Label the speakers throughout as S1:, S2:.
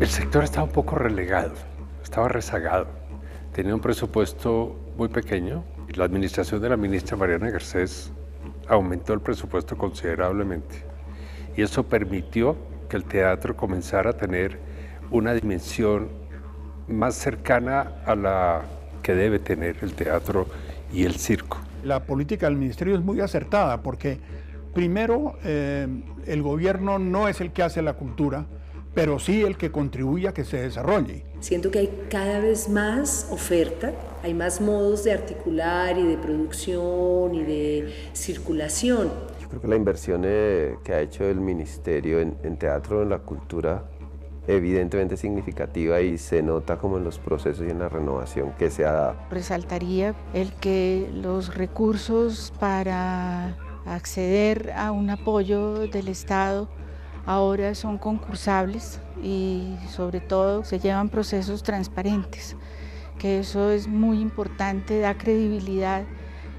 S1: El sector estaba un poco relegado, estaba rezagado. Tenía un presupuesto muy pequeño y la administración de la ministra Mariana Garcés aumentó el presupuesto considerablemente. Y eso permitió que el teatro comenzara a tener una dimensión más cercana a la que debe tener el teatro y el circo.
S2: La política del ministerio es muy acertada porque primero el gobierno no es el que hace la cultura, pero sí el que contribuye a que se desarrolle.
S3: Siento que hay cada vez más oferta, hay más modos de articular y de producción y de circulación.
S4: Yo creo que la inversión que ha hecho el ministerio en teatro, en la cultura, evidentemente es significativa y se nota como en los procesos y en la renovación que se ha dado.
S5: Resaltaría el que los recursos para acceder a un apoyo del Estado ahora son concursables y sobre todo se llevan procesos transparentes, que eso es muy importante, da credibilidad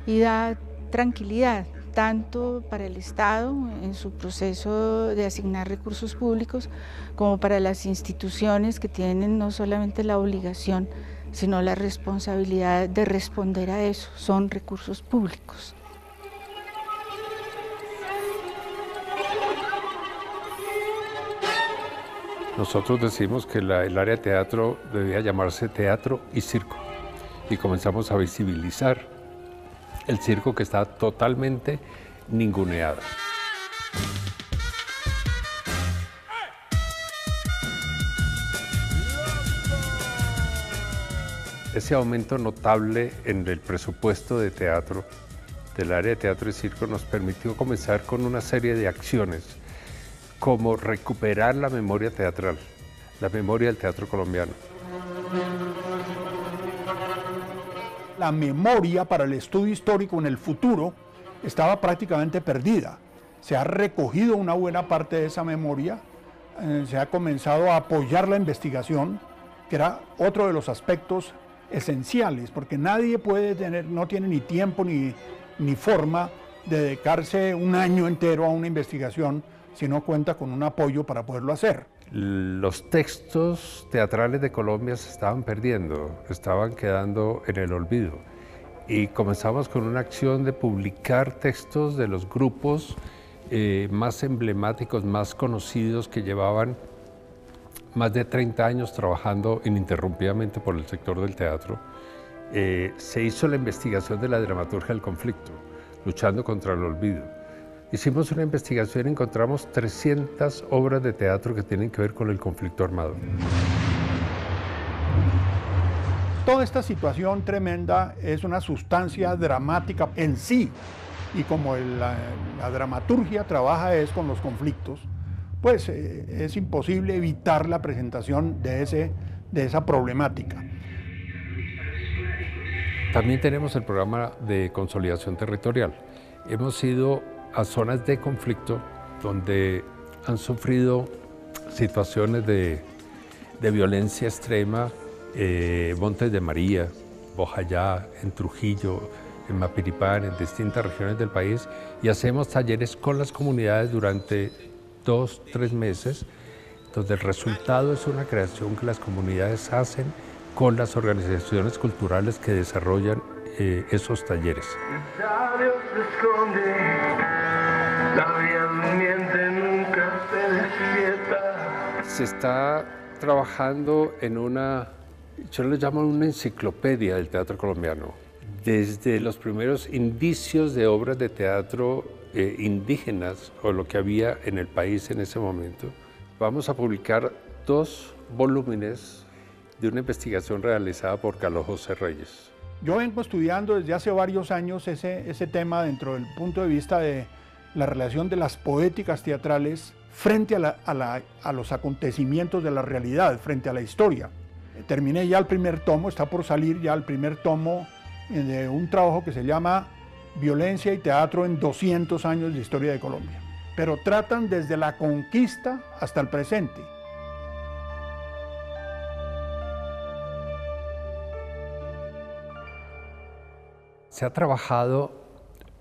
S5: y da tranquilidad, tanto para el Estado en su proceso de asignar recursos públicos, como para las instituciones que tienen no solamente la obligación, sino la responsabilidad de responder a eso, son recursos públicos.
S1: Nosotros decimos que el área de teatro debía llamarse teatro y circo y comenzamos a visibilizar el circo que está totalmente ninguneado. Ese aumento notable en el presupuesto de teatro, del área de teatro y circo, nos permitió comenzar con una serie de acciones como recuperar la memoria teatral, la memoria del teatro colombiano.
S2: La memoria para el estudio histórico en el futuro estaba prácticamente perdida. Se ha recogido una buena parte de esa memoria, se ha comenzado a apoyar la investigación, que era otro de los aspectos esenciales, porque nadie puede tener, no tiene ni tiempo ni forma de dedicarse un año entero a una investigación si no cuenta con un apoyo para poderlo hacer.
S1: Los textos teatrales de Colombia se estaban perdiendo, estaban quedando en el olvido. Y comenzamos con una acción de publicar textos de los grupos más emblemáticos, más conocidos, que llevaban más de 30 años trabajando ininterrumpidamente por el sector del teatro. Se hizo la investigación de la dramaturgia del conflicto, luchando contra el olvido. Hicimos una investigación y encontramos 300 obras de teatro que tienen que ver con el conflicto armado.
S2: Toda esta situación tremenda es una sustancia dramática en sí, y como la dramaturgia trabaja es con los conflictos, pues es imposible evitar la presentación de esa problemática.
S1: También tenemos el programa de consolidación territorial. Hemos ido a zonas de conflicto donde han sufrido situaciones de violencia extrema, Montes de María, Bojayá, en Trujillo, en Mapiripán, en distintas regiones del país, y hacemos talleres con las comunidades durante 2-3 meses, donde el resultado es una creación que las comunidades hacen con las organizaciones culturales que desarrollan esos talleres. Se está trabajando en una, yo le llamo una enciclopedia del teatro colombiano. Desde los primeros indicios de obras de teatro indígenas o lo que había en el país en ese momento, vamos a publicar 2 volúmenes de una investigación realizada por Carlos José Reyes.
S2: Yo vengo estudiando desde hace varios años ese tema dentro del punto de vista de la relación de las poéticas teatrales frente a los acontecimientos de la realidad, frente a la historia. Terminé ya el primer tomo, está por salir ya el primer tomo de un trabajo que se llama Violencia y Teatro en 200 años de historia de Colombia. Pero tratan desde la conquista hasta el presente.
S1: Se ha trabajado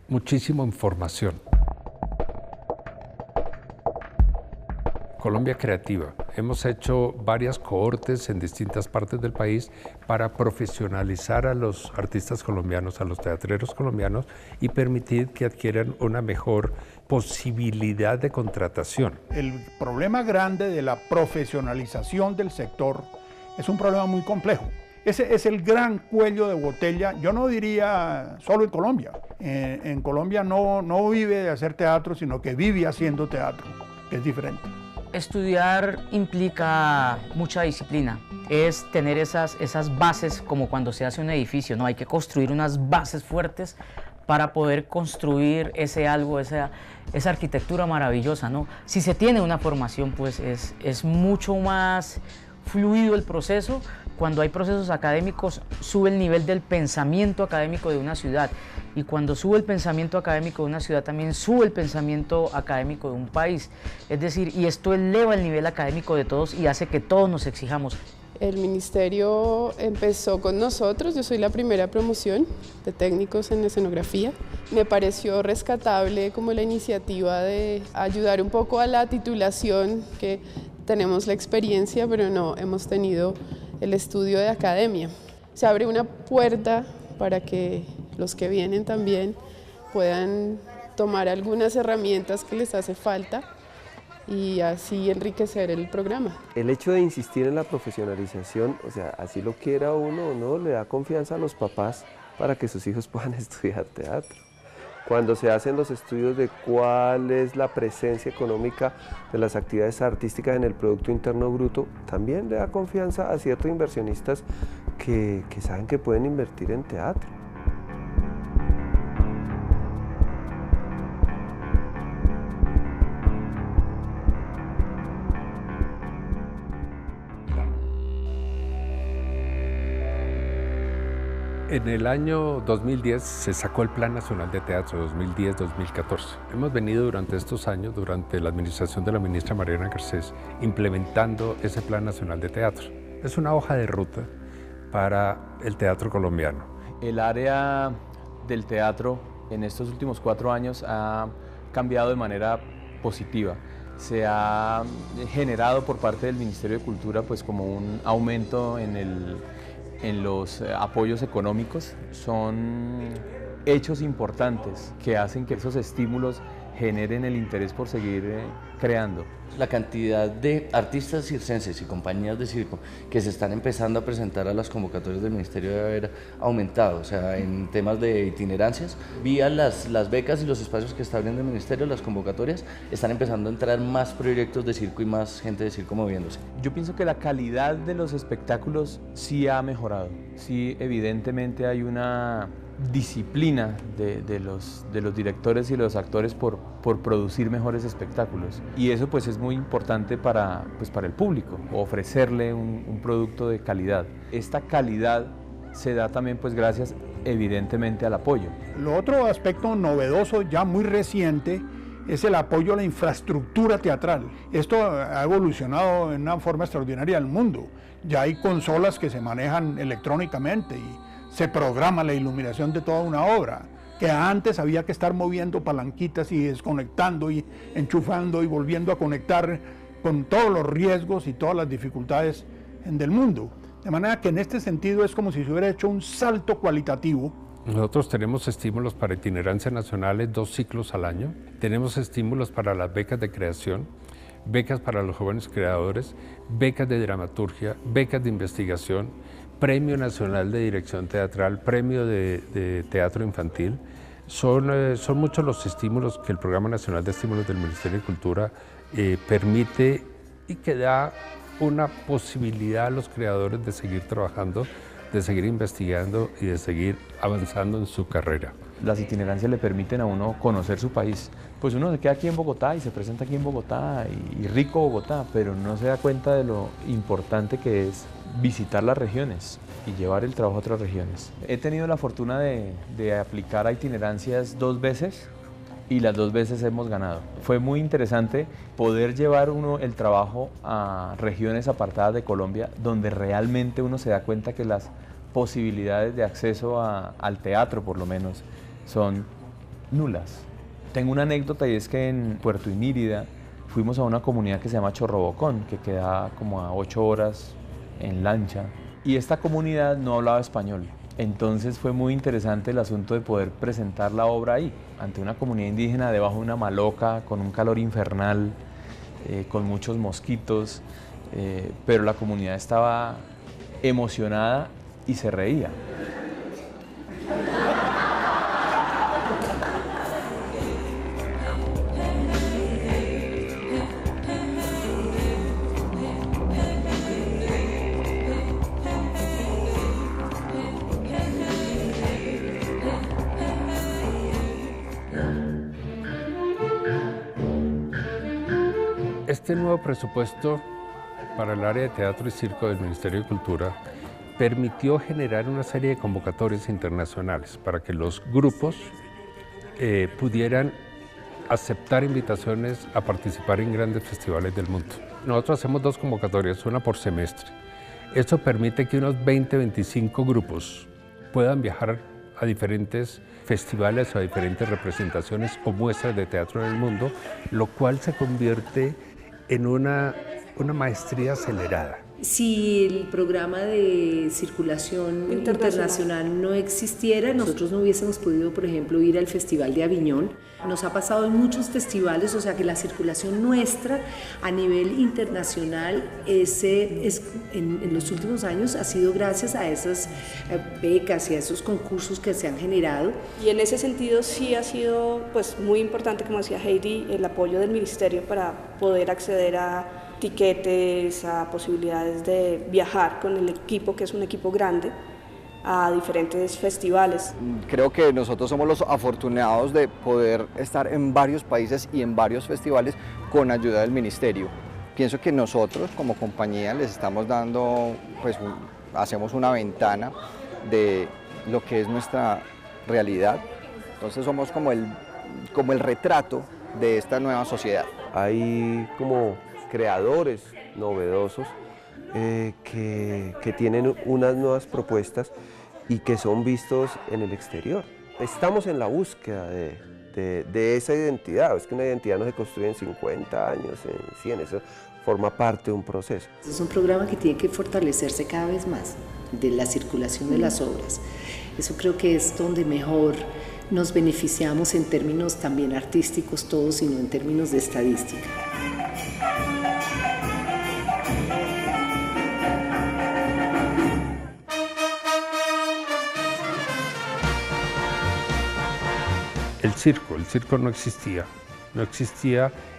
S1: muchísimo en formación. Colombia Creativa. Hemos hecho varias cohortes en distintas partes del país para profesionalizar a los artistas colombianos, a los teatreros colombianos y permitir que adquieran una mejor posibilidad de contratación.
S2: El problema grande de la profesionalización del sector es un problema muy complejo. Ese es el gran cuello de botella, yo no diría solo en Colombia. En Colombia no vive de hacer teatro, sino que vive haciendo teatro, que es diferente.
S6: Estudiar implica mucha disciplina, es tener esas bases como cuando se hace un edificio, ¿no? Hay que construir unas bases fuertes para poder construir ese algo, esa arquitectura maravillosa, ¿no? Si se tiene una formación, pues es mucho más fluido el proceso. Cuando hay procesos académicos, sube el nivel del pensamiento académico de una ciudad. Y cuando sube el pensamiento académico de una ciudad, también sube el pensamiento académico de un país. Es decir, y esto eleva el nivel académico de todos y hace que todos nos exijamos.
S7: El ministerio empezó con nosotros, yo soy la primera promoción de técnicos en escenografía. Me pareció rescatable como la iniciativa de ayudar un poco a la titulación, que tenemos la experiencia, pero no hemos tenido el estudio de academia. Se abre una puerta para que los que vienen también puedan tomar algunas herramientas que les hace falta y así enriquecer el programa.
S4: El hecho de insistir en la profesionalización, o sea, así lo quiera uno o no, le da confianza a los papás para que sus hijos puedan estudiar teatro. Cuando se hacen los estudios de cuál es la presencia económica de las actividades artísticas en el Producto Interno Bruto, también le da confianza a ciertos inversionistas que saben que pueden invertir en teatro.
S1: En el año 2010 se sacó el Plan Nacional de Teatro 2010-2014. Hemos venido durante estos años, durante la administración de la ministra Mariana Garcés, implementando ese Plan Nacional de Teatro. Es una hoja de ruta para el teatro colombiano.
S8: El área del teatro en estos últimos 4 años ha cambiado de manera positiva. Se ha generado por parte del Ministerio de Cultura pues como un aumento en los apoyos económicos. Son hechos importantes que hacen que esos estímulos generen el interés por seguir creando.
S9: La cantidad de artistas circenses y compañías de circo que se están empezando a presentar a las convocatorias del Ministerio debe haber aumentado, o sea, en temas de itinerancias, vía las becas y los espacios que está abriendo el Ministerio, las convocatorias, están empezando a entrar más proyectos de circo y más gente de circo moviéndose.
S8: Yo pienso que la calidad de los espectáculos sí ha mejorado, sí evidentemente hay una disciplina de los directores y los actores por producir mejores espectáculos, y eso pues es muy importante para el público, ofrecerle un producto de calidad. Esta calidad se da también pues gracias evidentemente al apoyo.
S2: Lo otro aspecto novedoso, ya muy reciente, es el apoyo a la infraestructura teatral. Esto ha evolucionado en una forma extraordinaria en el mundo. Ya hay consolas que se manejan electrónicamente y se programa la iluminación de toda una obra, que antes había que estar moviendo palanquitas y desconectando y enchufando y volviendo a conectar con todos los riesgos y todas las dificultades del mundo. De manera que en este sentido es como si se hubiera hecho un salto cualitativo.
S1: Nosotros tenemos estímulos para itinerancia nacionales 2 ciclos al año, tenemos estímulos para las becas de creación, becas para los jóvenes creadores, becas de dramaturgia, becas de investigación, Premio Nacional de Dirección Teatral, Premio de Teatro Infantil. Son muchos los estímulos que el Programa Nacional de Estímulos del Ministerio de Cultura permite y que da una posibilidad a los creadores de seguir trabajando, de seguir investigando y de seguir avanzando en su carrera.
S8: Las itinerancias le permiten a uno conocer su país. Pues uno se queda aquí en Bogotá y se presenta aquí en Bogotá y rico Bogotá, pero no se da cuenta de lo importante que es visitar las regiones y llevar el trabajo a otras regiones. He tenido la fortuna de aplicar a itinerancias 2 veces y las 2 veces hemos ganado. Fue muy interesante poder llevar uno el trabajo a regiones apartadas de Colombia donde realmente uno se da cuenta que las posibilidades de acceso al teatro, por lo menos, son nulas. Tengo una anécdota y es que en Puerto Inírida fuimos a una comunidad que se llama Chorrobocón, que queda como a 8 horas en lancha, y esta comunidad no hablaba español. Entonces fue muy interesante el asunto de poder presentar la obra ahí, ante una comunidad indígena debajo de una maloca, con un calor infernal, con muchos mosquitos, pero la comunidad estaba emocionada y se reía.
S1: Este nuevo presupuesto para el área de teatro y circo del Ministerio de Cultura permitió generar una serie de convocatorias internacionales para que los grupos pudieran aceptar invitaciones a participar en grandes festivales del mundo. Nosotros hacemos 2 convocatorias, una por semestre. Esto permite que unos 20-25 grupos puedan viajar a diferentes festivales o a diferentes representaciones o muestras de teatro en el mundo, lo cual se convierte en una maestría acelerada.
S3: Si el programa de circulación internacional no existiera, nosotros no hubiésemos podido, por ejemplo, ir al Festival de Aviñón. Nos ha pasado en muchos festivales, o sea que la circulación nuestra a nivel internacional en los últimos años ha sido gracias a esas becas y a esos concursos que se han generado.
S10: Y en ese sentido sí ha sido pues, muy importante, como decía Heidi, el apoyo del Ministerio para poder acceder a tiquetes, a posibilidades de viajar con el equipo, que es un equipo grande, a diferentes festivales.
S11: Creo que nosotros somos los afortunados de poder estar en varios países y en varios festivales con ayuda del Ministerio. Pienso que nosotros como compañía les estamos dando, pues hacemos una ventana de lo que es nuestra realidad. Entonces somos como el retrato de esta nueva sociedad.
S4: Hay como creadores novedosos que tienen unas nuevas propuestas y que son vistos en el exterior. Estamos en la búsqueda de esa identidad. Es que una identidad no se construye en 50 años, en 100, eso forma parte de un proceso.
S3: Es un programa que tiene que fortalecerse cada vez más de la circulación de las obras. Eso creo que es donde mejor nos beneficiamos en términos también artísticos todos, sino en términos de estadística.
S1: El circo no existía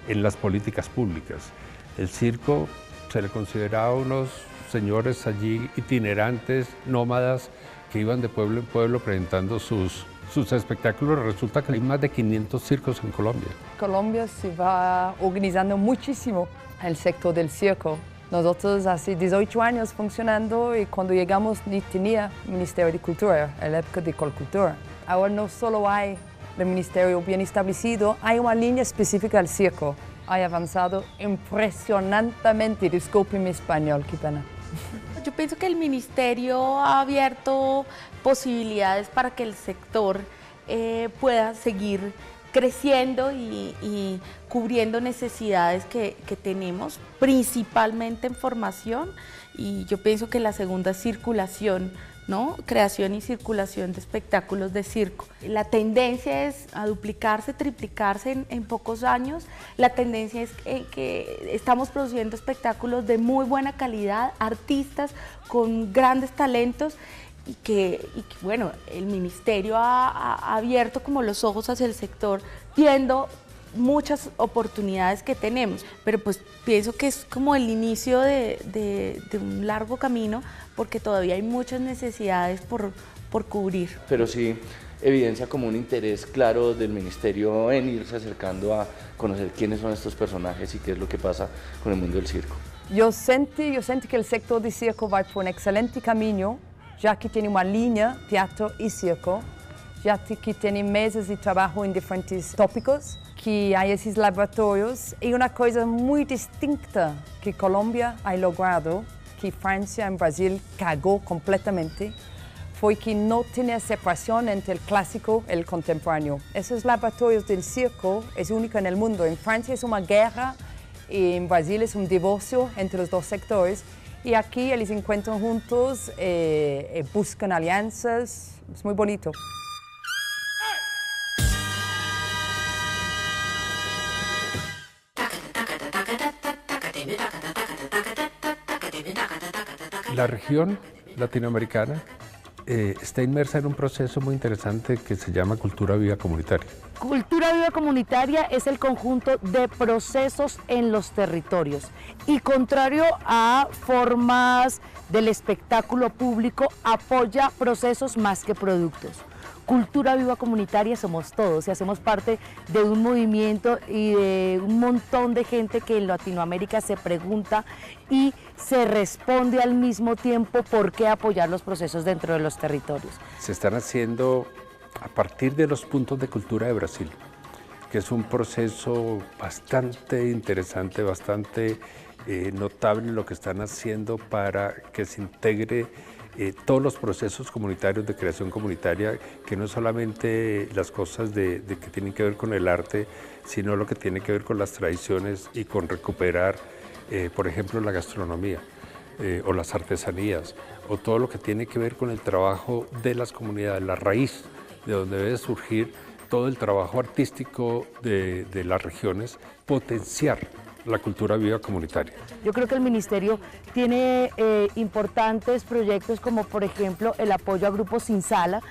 S1: en las políticas públicas. El circo se le consideraba unos señores allí itinerantes, nómadas, que iban de pueblo en pueblo presentando sus espectáculos. Resulta que hay más de 500 circos en Colombia.
S12: Colombia se va organizando muchísimo el sector del circo. Nosotros hace 18 años funcionando y cuando llegamos ni tenía Ministerio de Cultura, en la época de Colcultura. Ahora no solo hay el Ministerio bien establecido, hay una línea específica al circo. Ha avanzado impresionantemente, disculpe mi español, qué pena.
S13: Yo pienso que el Ministerio ha abierto posibilidades para que el sector pueda seguir creciendo y cubriendo necesidades que tenemos, principalmente en formación, y yo pienso que la segunda circulación, ¿no? Creación y circulación de espectáculos de circo. La tendencia es a duplicarse, triplicarse en pocos años. La tendencia es que estamos produciendo espectáculos de muy buena calidad, artistas con grandes talentos y que bueno, el Ministerio ha abierto como los ojos hacia el sector, viendo muchas oportunidades que tenemos, pero pues pienso que es como el inicio de un largo camino, porque todavía hay muchas necesidades por cubrir.
S9: Pero sí evidencia como un interés claro del Ministerio en irse acercando a conocer quiénes son estos personajes y qué es lo que pasa con el mundo del circo.
S12: Yo senti que el sector de circo va por un excelente camino, ya que tiene una línea teatro y circo, ya que tiene meses de trabajo en diferentes tópicos, que hay esos laboratorios, y una cosa muy distinta que Colombia ha logrado, que Francia y Brasil cagó completamente, fue que no tiene separación entre el clásico y el contemporáneo. Esos laboratorios del circo es único en el mundo. En Francia es una guerra y en Brasil es un divorcio entre los dos sectores. Y aquí ellos se encuentran juntos, buscan alianzas, es muy bonito.
S1: La región latinoamericana está inmersa en un proceso muy interesante que se llama cultura viva comunitaria.
S14: Cultura viva comunitaria es el conjunto de procesos en los territorios y, contrario a formas del espectáculo público, apoya procesos más que productos. Cultura viva comunitaria somos todos y hacemos parte de un movimiento y de un montón de gente que en Latinoamérica se pregunta y se responde al mismo tiempo por qué apoyar los procesos dentro de los territorios.
S1: Se están haciendo a partir de los puntos de cultura de Brasil, que es un proceso bastante interesante, bastante notable lo que están haciendo para que se integre todos los procesos comunitarios de creación comunitaria, que no solamente las cosas que tienen que ver con el arte, sino lo que tiene que ver con las tradiciones y con recuperar, por ejemplo, la gastronomía o las artesanías, o todo lo que tiene que ver con el trabajo de las comunidades, la raíz de donde debe surgir todo el trabajo artístico de las regiones, potenciar la cultura viva comunitaria.
S14: Yo creo que el Ministerio tiene importantes proyectos como, por ejemplo, el apoyo a grupos sin sala,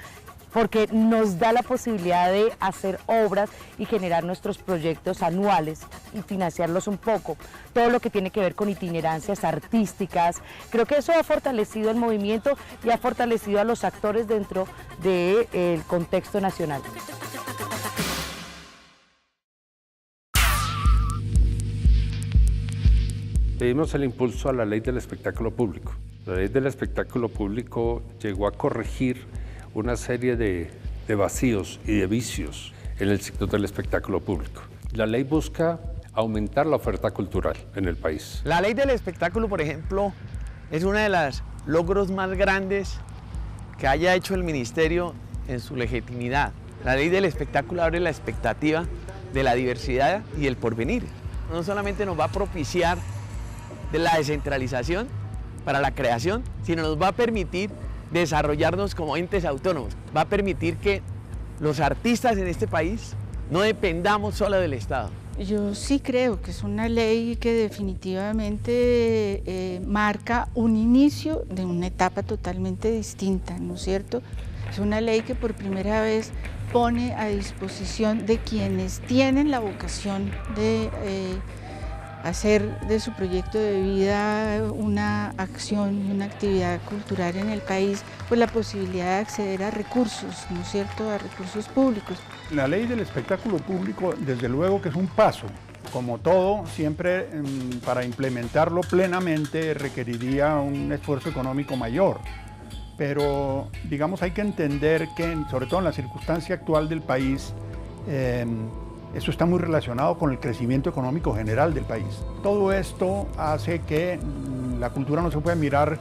S14: porque nos da la posibilidad de hacer obras y generar nuestros proyectos anuales y financiarlos un poco. Todo lo que tiene que ver con itinerancias artísticas. Creo que eso ha fortalecido el movimiento y ha fortalecido a los actores dentro del contexto nacional.
S1: Pedimos el impulso a la ley del espectáculo público. La ley del espectáculo público llegó a corregir una serie de vacíos y de vicios en el sector del espectáculo público. La ley busca aumentar la oferta cultural en el país.
S15: La ley del espectáculo, por ejemplo, es uno de los logros más grandes que haya hecho el Ministerio en su legitimidad. La ley del espectáculo abre la expectativa de la diversidad y el porvenir. No solamente nos va a propiciar de la descentralización para la creación, sino nos va a permitir desarrollarnos como entes autónomos. Va a permitir que los artistas en este país no dependamos solo del Estado.
S5: Yo sí creo que es una ley que definitivamente marca un inicio de una etapa totalmente distinta, ¿no es cierto? Es una ley que por primera vez pone a disposición de quienes tienen la vocación de hacer de su proyecto de vida una acción y una actividad cultural en el país, pues la posibilidad de acceder a recursos, ¿no es cierto?, a recursos públicos.
S2: La ley del espectáculo público, desde luego que es un paso. Como todo, siempre para implementarlo plenamente requeriría un esfuerzo económico mayor. Pero, digamos, hay que entender que, sobre todo en la circunstancia actual del país, eso está muy relacionado con el crecimiento económico general del país. Todo esto hace que la cultura no se pueda mirar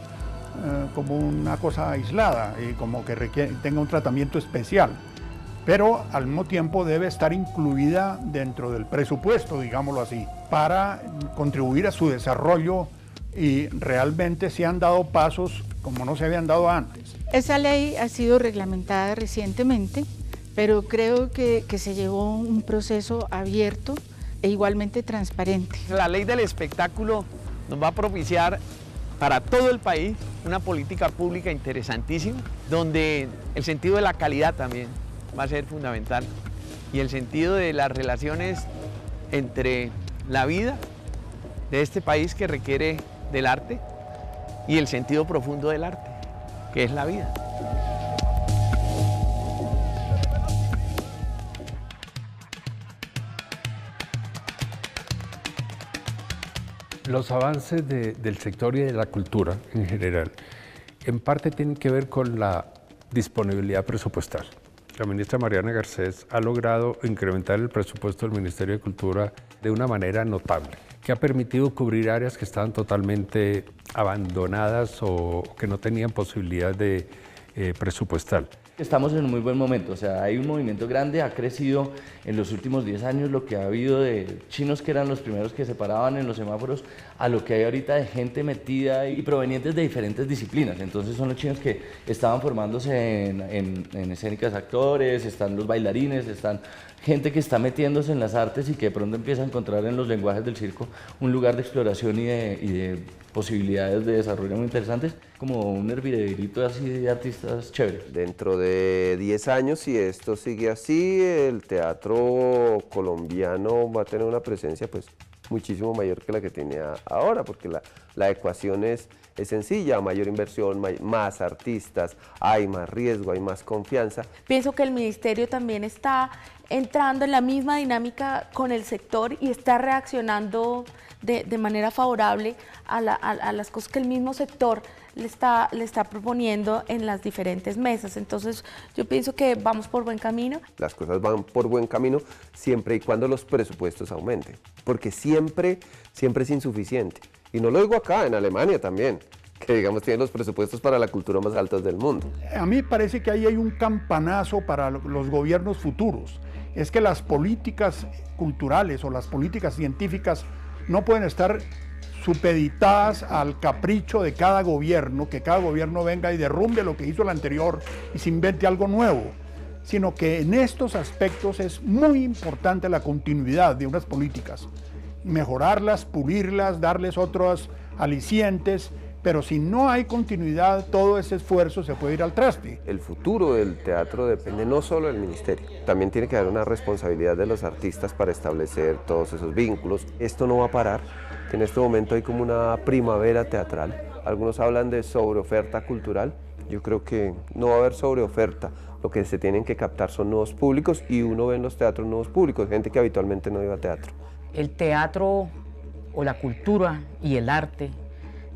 S2: como una cosa aislada y como que tenga un tratamiento especial, pero al mismo tiempo debe estar incluida dentro del presupuesto, digámoslo así, para contribuir a su desarrollo, y realmente se han dado pasos como no se habían dado antes.
S5: Esa ley ha sido reglamentada recientemente, pero creo que se llevó un proceso abierto e igualmente transparente.
S15: La ley del espectáculo nos va a propiciar para todo el país una política pública interesantísima, donde el sentido de la calidad también va a ser fundamental y el sentido de las relaciones entre la vida de este país que requiere del arte y el sentido profundo del arte, que es la vida.
S1: Los avances del sector y de la cultura en general, en parte tienen que ver con la disponibilidad presupuestal. La ministra Mariana Garcés ha logrado incrementar el presupuesto del Ministerio de Cultura de una manera notable, que ha permitido cubrir áreas que estaban totalmente abandonadas o que no tenían posibilidad de presupuestal.
S9: Estamos en un muy buen momento, o sea, hay un movimiento grande, ha crecido en los últimos 10 años lo que ha habido de chinos que eran los primeros que se paraban en los semáforos a lo que hay ahorita de gente metida y provenientes de diferentes disciplinas. Entonces son los chinos que estaban formándose en escénicas actores, están los bailarines, están gente que está metiéndose en las artes y que de pronto empieza a encontrar en los lenguajes del circo un lugar de exploración y de posibilidades de desarrollo muy interesantes, como un hervidero así de artistas chéveres.
S4: Dentro de 10 años, si esto sigue así, el teatro colombiano va a tener una presencia pues muchísimo mayor que la que tiene ahora, porque la ecuación es sencilla: mayor inversión, más artistas, hay más riesgo, hay más confianza.
S13: Pienso que el ministerio también está entrando en la misma dinámica con el sector y está reaccionando de manera favorable a las cosas que el mismo sector le está proponiendo en las diferentes mesas. Entonces yo pienso que vamos por buen camino.
S4: Las cosas van por buen camino siempre y cuando los presupuestos aumenten, porque siempre es insuficiente. Y no lo digo acá, en Alemania también, que digamos tienen los presupuestos para la cultura más altos del mundo.
S2: A mí me parece que ahí hay un campanazo para los gobiernos futuros. Es que las políticas culturales o las políticas científicas no pueden estar supeditadas al capricho de cada gobierno, que cada gobierno venga y derrumbe lo que hizo el anterior y se invente algo nuevo, sino que en estos aspectos es muy importante la continuidad de unas políticas, mejorarlas, pulirlas, darles otros alicientes, pero si no hay continuidad, todo ese esfuerzo se puede ir al traste.
S4: El futuro del teatro depende no solo del ministerio, también tiene que haber una responsabilidad de los artistas para establecer todos esos vínculos. Esto no va a parar, que en este momento hay como una primavera teatral. Algunos hablan de sobreoferta cultural, yo creo que no va a haber sobreoferta. Lo que se tienen que captar son nuevos públicos y uno ve en los teatros nuevos públicos, gente que habitualmente no iba a teatro.
S6: El teatro o la cultura y el arte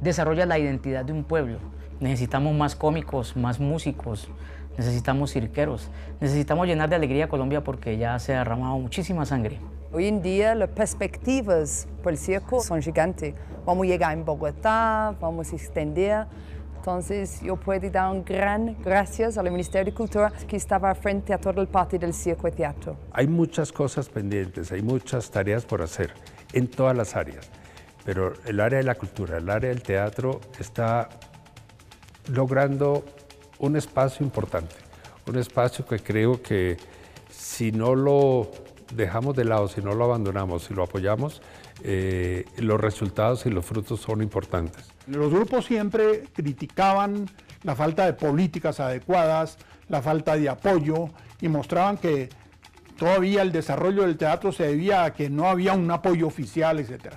S6: desarrolla la identidad de un pueblo. Necesitamos más cómicos, más músicos, necesitamos cirqueros, necesitamos llenar de alegría a Colombia porque ya se ha derramado muchísima sangre.
S12: Hoy en día las perspectivas para el circo son gigantes. Vamos a llegar en Bogotá, vamos a extender. Entonces yo puedo dar un gran gracias al Ministerio de Cultura que estaba frente a todo el patio del circo y teatro.
S1: Hay muchas cosas pendientes, hay muchas tareas por hacer en todas las áreas. Pero el área de la cultura, el área del teatro está logrando un espacio importante, un espacio que creo que si no lo dejamos de lado, si no lo abandonamos, si lo apoyamos, los resultados y los frutos son importantes.
S2: Los grupos siempre criticaban la falta de políticas adecuadas, la falta de apoyo y mostraban que todavía el desarrollo del teatro se debía a que no había un apoyo oficial, etc.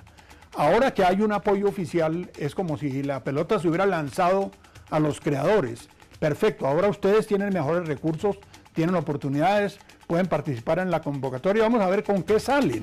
S2: Ahora que hay un apoyo oficial, es como si la pelota se hubiera lanzado a los creadores. Perfecto, ahora ustedes tienen mejores recursos, tienen oportunidades, pueden participar en la convocatoria. Vamos a ver con qué salen.